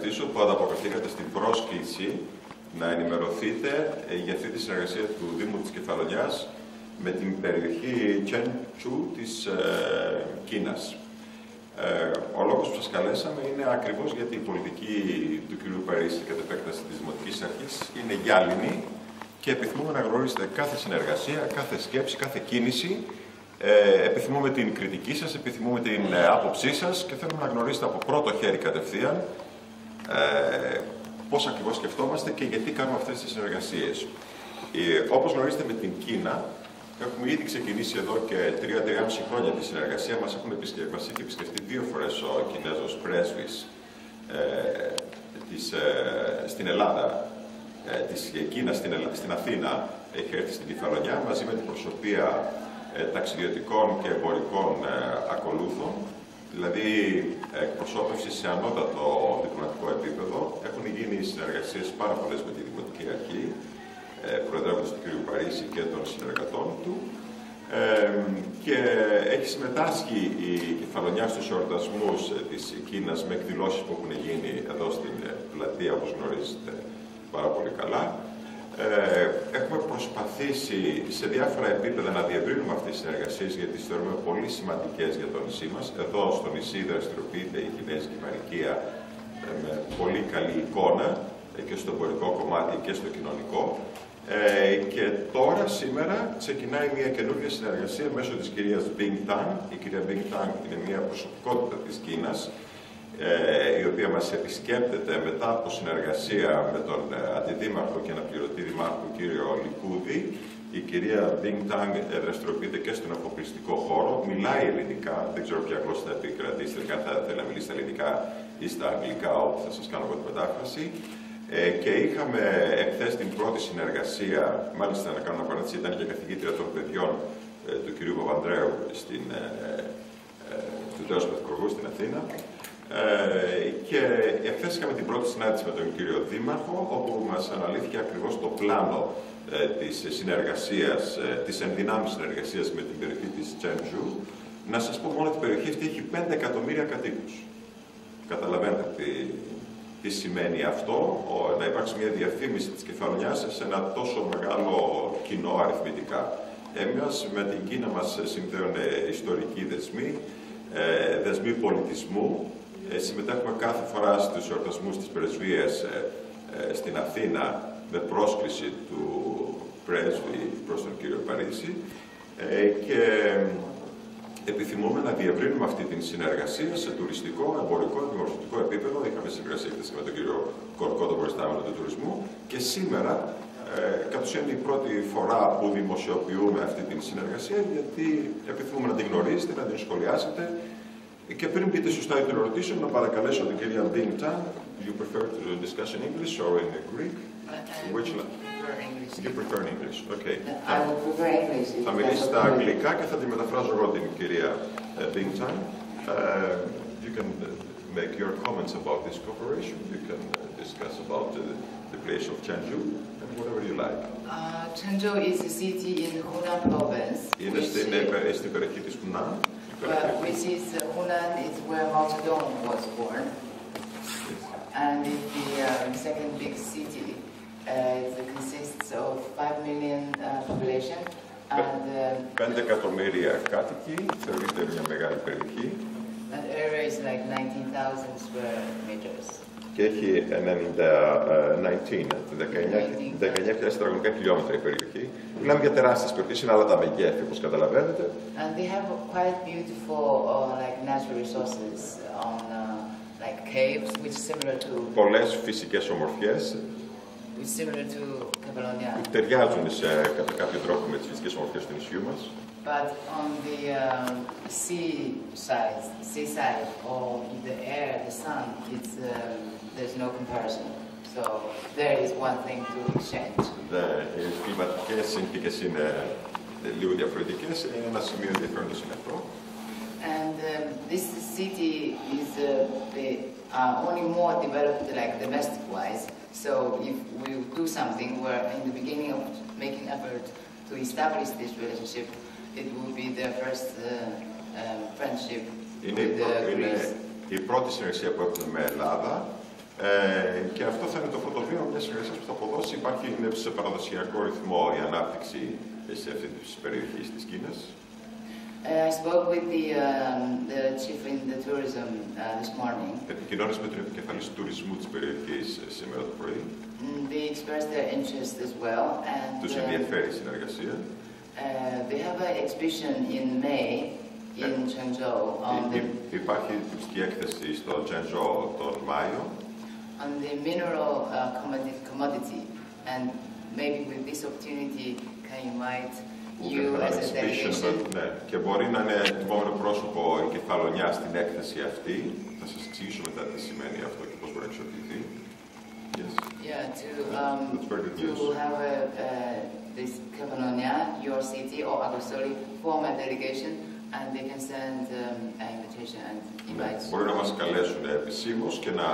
Ευχαριστήσω που ανταποκριθήκατε στην πρόσκληση να ενημερωθείτε για αυτή τη συνεργασία του Δήμου της Κεφαλονιάς με την περιοχή Τσέντσου της Κίνας. Ο λόγος που σας καλέσαμε είναι ακριβώς γιατί η πολιτική του κ. Παρίσι κατ' επέκταση της Δημοτικής Αρχής είναι γυάλινη και επιθυμούμε να γνωρίσετε κάθε συνεργασία, κάθε σκέψη, κάθε κίνηση. Επιθυμούμε την κριτική σας, επιθυμούμε την άποψή σας και θέλουμε να γνωρίσετε από πρώτο χέρι κατευθείαν πώς ακριβώς σκεφτόμαστε και γιατί κάνουμε αυτές τις συνεργασίες. Όπως γνωρίζετε με την Κίνα, έχουμε ήδη ξεκινήσει εδώ και 3-3,5 χρόνια τη συνεργασία. Μας έχει επισκεφτεί 2 φορές ο Κινέζος πρέσβης στην Ελλάδα, της Κίνας στην Αθήνα, έχει έρθει στην Κεφαλονιά μαζί με την προσωπία ταξιδιωτικών και εμπορικών ακολούθων, δηλαδή εκπροσώπευση σε ανώτατο διπλωματικό επίπεδο. Έχουν γίνει συνεργασίες πάρα πολλές με τη Δημοτική Αρχή, προεδρεύοντας του κ. Παρίσι και των συνεργατών του, και έχει συμμετάσχει η Κεφαλονιά στους εορτασμούς της Κίνας με εκδηλώσεις που έχουν γίνει εδώ στην πλατεία, όπως γνωρίζετε πάρα πολύ καλά. Έχουμε προσπαθήσει σε διάφορα επίπεδα να διευρύνουμε αυτές τις συνεργασίες, γιατί τις θεωρούμε πολύ σημαντικές για το νησί μας. Εδώ στο νησί δραστηριοποιείται η κινέζικη μαρικία με πολύ καλή εικόνα και στο εμπορικό κομμάτι και στο κοινωνικό. Και τώρα, σήμερα, ξεκινάει μια καινούργια συνεργασία μέσω της κυρίας Bing Tang. Η κυρία Bing Tang είναι μια προσωπικότητα της Κίνας, η οποία μας επισκέπτεται μετά από συνεργασία με τον αντιδήμαρχο και αναπληρωτή δημάρχο κύριο Λικούδη. Η κυρία Bing Tang δραστηριοποιείται και στον αφοπλιστικό χώρο, μιλάει ελληνικά, δεν ξέρω ποια γλώσσα θα επικρατήσει, αν θα θέλει να μιλήσει στα ελληνικά ή στα αγγλικά, όπου θα σας κάνω εγώ την μετάφραση. Και είχαμε εχθές την πρώτη συνεργασία, μάλιστα να κάνω ένα παράδειγμα, ήταν και καθηγήτρια των παιδιών του κυρίου Παπανδρέου του Τέος Παθηκουργού στην Αθήνα. Και εχθές είχαμε την πρώτη συνάντηση με τον κύριο Δήμαρχο, όπου μας αναλύθηκε ακριβώς το πλάνο της συνεργασίας, της ενδυνάμεις συνεργασίας με την περιοχή της Τσέντζου. Να σας πω μόνο ότι η περιοχή αυτή έχει 5 εκατομμύρια κατοίκους. Καταλαβαίνετε τι σημαίνει αυτό, να υπάρξει μια διαφήμιση της Κεφαλονιάς σε ένα τόσο μεγάλο κοινό αριθμητικά. Εμείς με την Κίνα μας συνδέουν ιστορικοί δεσμοί, δεσμοί πολιτισμού. Συμμετέχουμε κάθε φορά στους εορτασμούς της πρεσβείας στην Αθήνα με πρόσκληση του πρέσβη προς τον κύριο Παρίσι και επιθυμούμε να διευρύνουμε αυτή την συνεργασία σε τουριστικό, εμπορικό, δημορφωτικό επίπεδο. Είχαμε συνεργασία με τον κύριο Κορκό, τον προϊστάμενο του τουρισμού, και σήμερα κατ' ουσίαν είναι η πρώτη φορά που δημοσιοποιούμε αυτή την συνεργασία, γιατί επιθυμούμε να την γνωρίσετε, να την σχολιάσετε. Και πριν πείτε σωστά την ερωτήσεων, να παρακαλέσω την κυρία Bing Tang. Do you prefer to discuss in English or in Greek? Which language? You prefer in English. Okay. I would prefer English. Θα μιλήσει στα αγγλικά και θα τη μεταφράζω εγώ την κυρία Bing Tang. You can make your comments about this cooperation. You can discuss about the place of Chenzhou and whatever you like. Chenzhou is a city in Hunan province. Είναι στην περιοχή της Χουνάν. Which is Hunan is where Mao Zedong was born, and it's the second big city. It consists of 5 million population, and 5 εκατομμύρια κάτοικοι, θεωρείται μια μεγάλη περιοχή. That area is like 19,000 square meters. Και έχει 19.000 τετραγωνικά χιλιόμετρα η περιοχή. Μιλάμε για τεράστιες περιοχές, είναι άλλα τα μεγέθη, όπως καταλαβαίνετε. And they have quite beautiful like natural resources on like caves, which is similar to. Πολλές φυσικές ομορφιές. Which is similar to Kefalonia. Που ταιριάζουν κατά κάποιο τρόπο με τις φυσικές ομορφιές του νησιού μας. But on the seaside, or in the air, the sun, there's no comparison. So there is one thing to exchange. Οι κλιματικές συνθήκες είναι λίγο διαφορετικές. Ένα σημείο ενδιαφέροντος είναι αυτό. And this city is only more developed, like domestic-wise. So if we do something, we're in the beginning of making effort to establish this relationship. It will be their first friendship with Greece. Η πρώτη συνεργασία που έχουμε με Ελλάδα, Και αυτό θα είναι το πρώτο βήμα μιας συνεργασίας που θα αποδώσει. Υπάρχει σε παραδοσιακό ρυθμό η ανάπτυξη σε αυτή τη περιοχή της Κίνας. I spoke with the chief in the tourism this morning. Επικοινώνησα με τον επικεφαλής του τουρισμού της περιοχής σήμερα το πρωί. They expressed their interest as well. Τους ενδιαφέρει η συνεργασία. They have an exhibition in May in Changzhou on the. Υπάρχει τουριστική έκθεση στο Changzhou τον Μάιο. On the mineral commodity, and maybe with this opportunity can invite you as a delegation. Ναι, και μπορεί να είναι επόμενο πρόσωπο η κεφαλονιά στην έκθεση αυτή. Θα σας εξηγήσω μετά τι σημαίνει αυτό και πώς μπορεί να εξοπλιστεί. Yes. Yeah, to have this κεφαλονιά, your city or Agostoli form a delegation, and they can send an invitation and invite. Μπορεί να μας καλέσουν επισήμως και να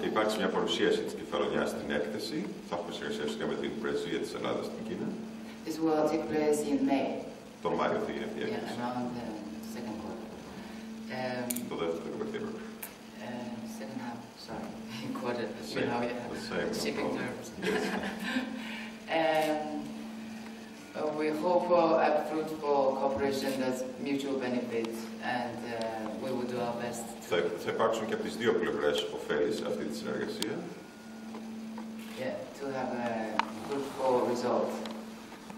υπάρξει μια παρουσίαση της κεφαλονιάς στην έκθεση. Θα έχουμε συνεργασία με την πρεσβεία της Ελλάδας στην Κίνα. This will take place in May. Τον Μάιο θα γίνει η έκθεση. Yeah, around the second quarter. Το δεύτερο quarter. Second half, sorry. Quarter, you know, yeah. Shipping terms. We hope for a fruitful cooperation that's mutual benefit, and we will do our best. Θα υπάρξουν και από τις δύο πλευρές ωφέλης αυτή τη συνεργασία. Yeah, to have a fruitful result,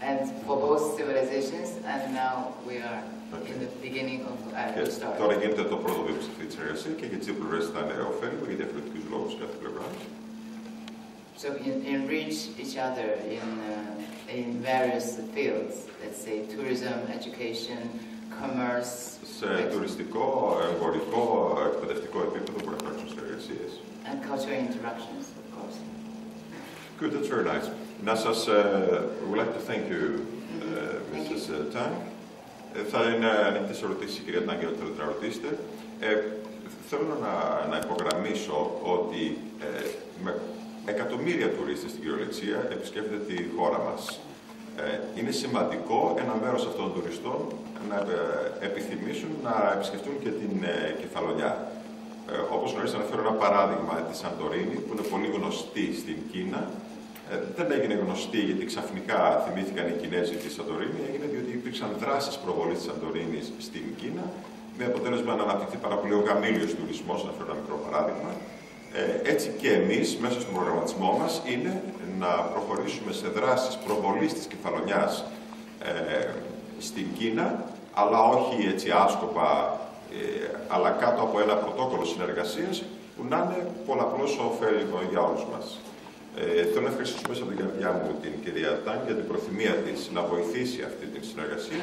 and for both civilizations. And now we are in the beginning of a good start. Τώρα γίνεται το πρώτο βήμα σε αυτή τη συνεργασία και για τις δύο πλευρές θα είναι ωφέλιμο για διαφορετικούς λόγους κάθε πλευρά. So enrich each other in various fields, let's say tourism, education, commerce. Σε τουριστικό, εμπορικό, εκπαιδευτικό επίπεδο μπορεί να υπάρξουν συνεργασίες. And cultural interactions, of course. Good, that's very nice. Να σας, we would like to thank you, Mrs. Tang. Θα είναι ανοιχτές ερωτήσεις, κυρία Τang, για ό,τι να ρωτήσετε. Θέλω να υπογραμμίσω ότι εκατομμύρια τουρίστες στην κυριολεξία επισκέπτεται τη χώρα μας. Είναι σημαντικό ένα μέρος αυτών των τουριστών να επιθυμήσουν να επισκεφτούν και την Κεφαλονιά. Όπως γνωρίζετε, να φέρω ένα παράδειγμα τη Σαντορίνη, που είναι πολύ γνωστή στην Κίνα. Δεν έγινε γνωστή γιατί ξαφνικά θυμήθηκαν οι Κινέζοι τη Σαντορίνη, έγινε διότι υπήρξαν δράσεις προβολής της Σαντορίνης στην Κίνα, με αποτέλεσμα να αναπτυχθεί πάρα πολύ ο γαμήλιος τουρισμός, να φέρω ένα μικρό παράδειγμα. Έτσι και εμείς, μέσα στον προγραμματισμό μας, είναι να προχωρήσουμε σε δράσεις προβολής της Κεφαλονιάς στην Κίνα, αλλά όχι έτσι άσκοπα, αλλά κάτω από ένα πρωτόκολλο συνεργασίας που να είναι πολλαπλώς ωφέλιμο για όλους μας. Θέλω να ευχαριστήσω μέσα από την καρδιά μου την κυρία Τang για την προθυμία της να βοηθήσει αυτή την συνεργασία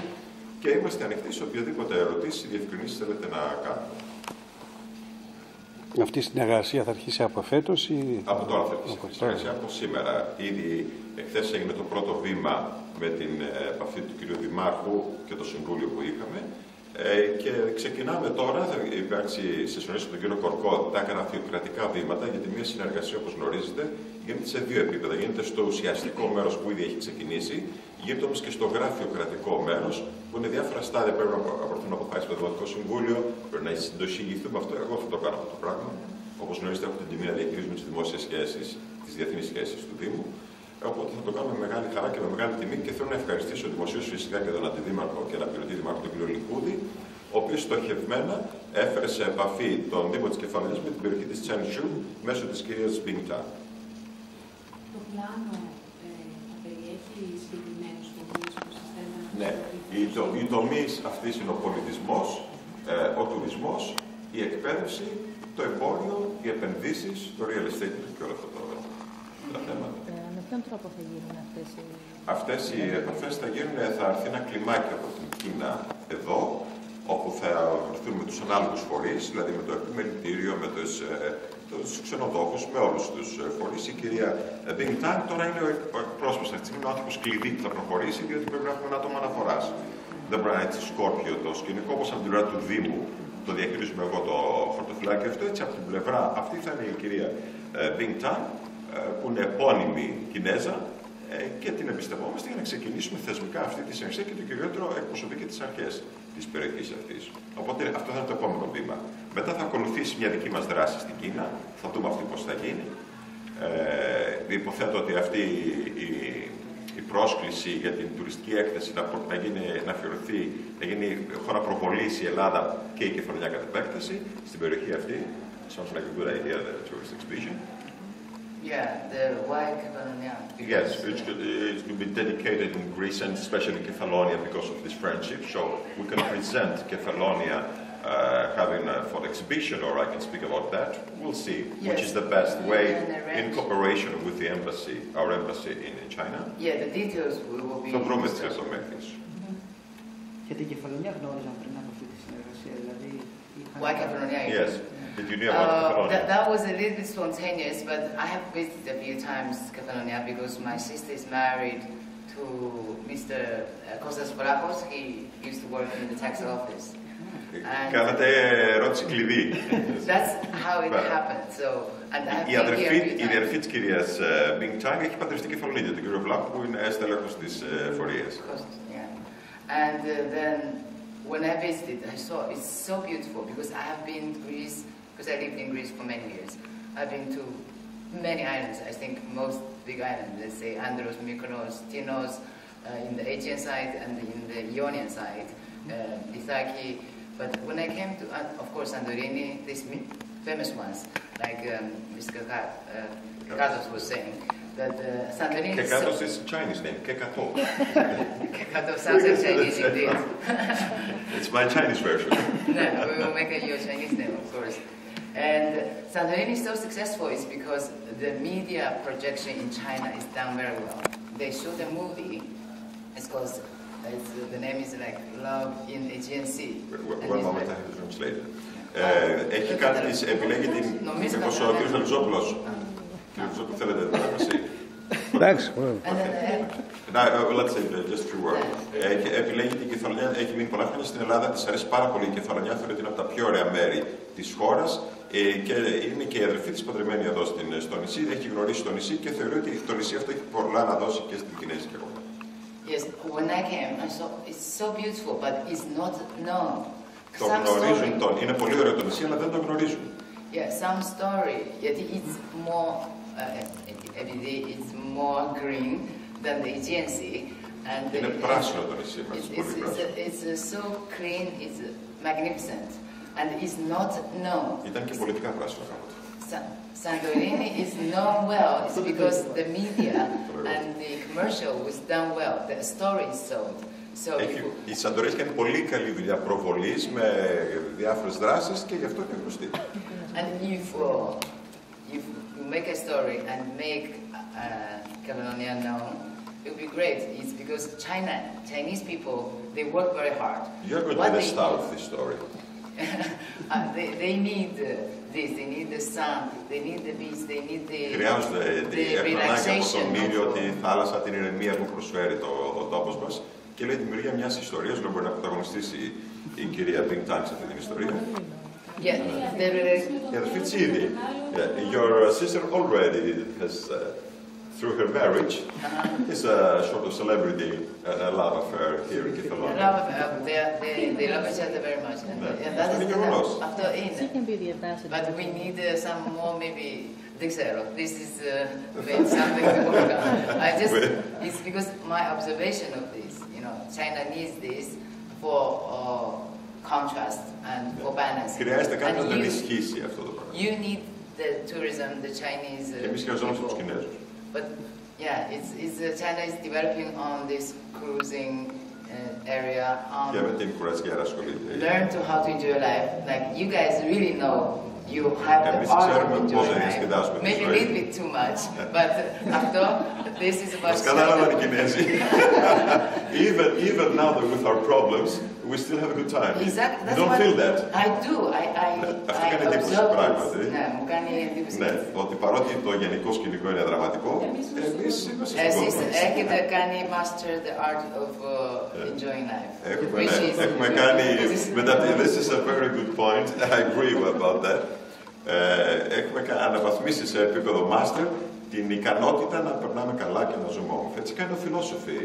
και είμαστε ανοιχτοί σε οποιαδήποτε ερωτήσεις ή διευκρινήσεις θέλετε να κάνουμε. Αυτή η συνεργασία θα αρχίσει από φέτος ή... Από τώρα θα αρχίσει η συνεργασία, από σήμερα. Ήδη εχθές έγινε το πρώτο βήμα με την επαφή του κ. Δημάρχου και το Συμβούλιο που είχαμε. Και ξεκινάμε τώρα, θα υπάρξει σε συνεργασία με τον κύριο Κορκό τα γραφειοκρατικά βήματα, γιατί μια συνεργασία, όπως γνωρίζετε, γίνεται σε δύο επίπεδα. Γίνεται στο ουσιαστικό μέρος που ήδη έχει ξεκινήσει, γίνεται όμως και στο γραφειοκρατικό μέρος, που είναι διάφορα στάδια. Πρέπει να απορροφθούν αποφάσεις στο Δημοτικό Συμβούλιο, πρέπει να συντοσυγηθούμε αυτό. Εγώ θα το κάνω αυτό το πράγμα. Όπως γνωρίζετε, έχω την τιμή να διαχειρίζουμε τις δημόσιες σχέσεις, τις διεθνείς σχέσεις του Δήμου. Οπότε θα το κάνουμε με μεγάλη χαρά και με μεγάλη τιμή και θέλω να ευχαριστήσω δημοσίως φυσικά και τον Αντιδήμαρχο και αναπληρωτή Δήμαρχο, τον κ. Λικούδη, ο οποίος στοχευμένα έφερε σε επαφή τον Δήμο της Κεφαλονιάς με την περιοχή της Τσανσιού μέσω της κυρίας Μπινγκτά. Το πλάνο θα περιέχει συγκεκριμένους τομείς που σας θέλετε να... Ναι, οι τομείς αυτής είναι ο πολιτισμός, ο τουρισμός, η εκπαίδευση, το εμπόριο, οι επενδύσεις, το real estate και όλα αυτά τα θέματα. Με ποιον τρόπο θα γίνουν αυτές οι... Αυτές οι επαφές θα έρθει ένα κλιμάκι από την Κίνα εδώ, όπου θα βρεθούν με τους ανάλογους φορείς, δηλαδή με το επιμελητήριο, με τους ξενοδόχους, με όλους τους φορείς. Η κυρία Bing Tang τώρα είναι ο εκπρόσωπος αυτή τη στιγμή, είναι ο άνθρωπος κλειδί που θα προχωρήσει, διότι πρέπει να έχουμε ένα άτομο αναφοράς. Δεν μπορεί να είναι έτσι σκόρπιο το σκηνικό, όπως από την πλευρά του Δήμου το διαχειρίζουμε εγώ το χορτοφυλάκι αυτό, έτσι από την πλευρά αυτή θα είναι η κυρία Bing Tang, που είναι επώνυμη Κινέζα και την εμπιστευόμαστε για να ξεκινήσουμε θεσμικά αυτή τη συνεργασία και το κυριότερο εκπροσωπεί και τις αρχές της περιοχής αυτής. Οπότε αυτό θα είναι το επόμενο βήμα. Μετά θα ακολουθήσει μια δική μας δράση στην Κίνα, θα δούμε αυτή πώς θα γίνει. Υποθέτω ότι αυτή η πρόσκληση για την τουριστική έκθεση να γίνει χώρα προβολής η Ελλάδα και η Κεφαλονιά κατ' επέκταση στην περιοχή αυτή. Sounds like a good idea, the tourist exhibition. Yeah, the why Kefalonia? Yes, it could be dedicated in Greece and especially Kefalonia because of this friendship. So we can present Kefalonia having a photo exhibition, or I can speak about that. We'll see which is the best way in cooperation with the embassy, our embassy in China. Yeah, the details will be. Θα βρούμε τις λεπτομέρειες. Και την Κεφαλονιά γνώριζαν πριν από αυτή τη συνεργασία, δηλαδή. Why Kefalonia? Yes. Did you know about Kefalonia? That was a little bit spontaneous, but I have visited a few times Kefalonia because my sister is married to Mr. Kostas Forakos. He used to work in the tax office. Κάνατε ερώτηση κλειδί. That's how it happened. So, and I have Η αδερφή της κυρίας Bing Chang έχει παντρευτεί Κεφαλονίτη, τον κύριο Βλάχο, που είναι στέλεχος της φορείας. Yeah. And then when I visited, I saw it's so beautiful because I have been to Greece, because I lived in Greece for many years. I've been to many islands. I think most big islands, let's say Andros, Mykonos, Tinos, in the Aegean side and in the Ionian side, Ithaki. But when I came to, of course, Santorini, these famous ones, like Mr. Katos was saying, that Santorini is Kekatos is Chinese name, Kekato. Kekato sounds like Chinese indeed. It's my Chinese version. No, we will make your Chinese name, of course. And Santorini is so successful is because the media projection in China is done very well. They shoot a movie, it's called, the name is like Love in Aegean Sea. One moment, I have to translate it. Έχει κάνει τις, επιλέγει την, μήπως ο κ. Βελζόπουλος. Κύριε Βελζόπουλο, θέλετε να μας Εντάξει. Let's say just two words. Επιλέγει την Κεφαλονιά, έχει μείνει πολλά χρόνια στην Ελλάδα, της αρέσει πάρα πολύ η Κεφαλονιά, θεωρεί ότι είναι από τα πιο ωραία μέρη της χώρας και είναι και η αδερφή της παντρεμένη εδώ στο νησί, έχει γνωρίσει το νησί και θεωρεί ότι το νησί αυτό έχει πολλά να δώσει και στην Κινέζικη αγορά. Yes, when I came, I saw it's so beautiful, but it's not known. Το γνωρίζουν τον. Είναι πολύ ωραίο το νησί, αλλά δεν το γνωρίζουν. Yeah, some story. It's more, it's more green than the Aegean Sea, and είναι πράσινο το νησί μας. It's so clean, it's magnificent, and it's not known. Ήταν και πολιτικά πράσινο κάποτε. Santorini is known well. It's because the media and the commercial was done well. The story is sold. Η Σαντορίνη κάνει πολύ καλή δουλειά προβολής με διάφορες δράσεις και γι' αυτό είναι γνωστή. And if you make a story and make Kefalonia known, it would be great. It's because Chinese people, they work very hard. You're going to be the star of this story. They need this, they need the sun, they need the beach, they need the relaxation. Από τον ήλιο, τη θάλασσα, την ηρεμία που προσφέρει ο τόπος μας και λέει δημιουργία μιας ιστορίας, που μπορεί να πρωταγωνιστήσει η κυρία Bing Chang σε αυτή την ιστορία. Η αδερφή της ήδη. Your sister already has, through her marriage, is a sort of celebrity, a love affair here in Kefalonia. Love affair, they love each other very much. And that is after She can be the ambassador. But we need some more, maybe. This is something to work on. It's because my observation of this, China needs this for contrast and for balance. Χρειάζεται κάτι να το ενισχύσει αυτό το πράγμα. You need the tourism, the Chinese people. Εμείς χρειαζόμαστε τους Κινέζους. But yeah, China is developing on this cruising area. Και με την κουρασιέρα ασχολείται. Learn how to enjoy life. Like you guys really know. You have the art of enjoying life. Maybe a little bit too much, but after this is about. Μας κατάλαβαν οι Κινέζοι. Even now that with our problems, we still have a good time. Exactly. You don't feel that. I do. Αυτό κάνει εντύπωση πράγματι. Ναι, μου κάνει εντύπωση. Ναι, ότι παρότι το γενικό σκηνικό είναι δραματικό, εμείς είμαστε στον κόσμο. Εσείς έχετε κάνει master the art of enjoying life. Έχουμε κάνει. This is a very good point. I agree about that. Έχουμε αναβαθμίσει σε επίπεδο master την ικανότητα να περνάμε καλά και να ζούμε όμορφα. Έτσι κάνει ο philosophy.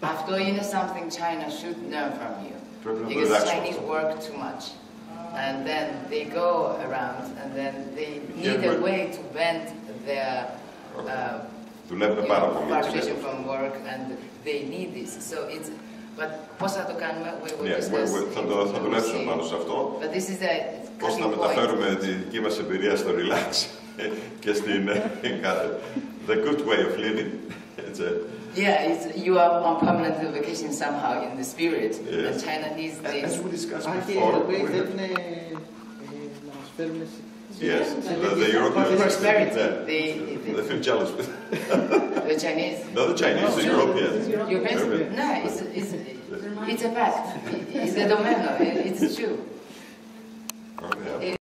Αυτό είναι something China should learn from you. Because Chinese work too much. and then they go around, and then they need a way to vent their Δουλεύουμε πάρα πολύ. frustration from work, and they need this. So it's, but πώς θα το κάνουμε, we will discuss. Θα δουλέψουμε πάνω σε αυτό. But this is a Πώς να μεταφέρουμε τη δική μας εμπειρία στο relax και στην the good way of living. Yeah, you are on permanent vacation somehow in the spirit, and China needs this. As we discussed Και οι before, Ευρωπαίοι θέλουν να μας φέρουν yes, the Europeans, prosperity. they feel jealous with The Chinese. no, the Chinese, the Europeans. Europeans? No, it's a fact. It's a domino. It's true. Okay.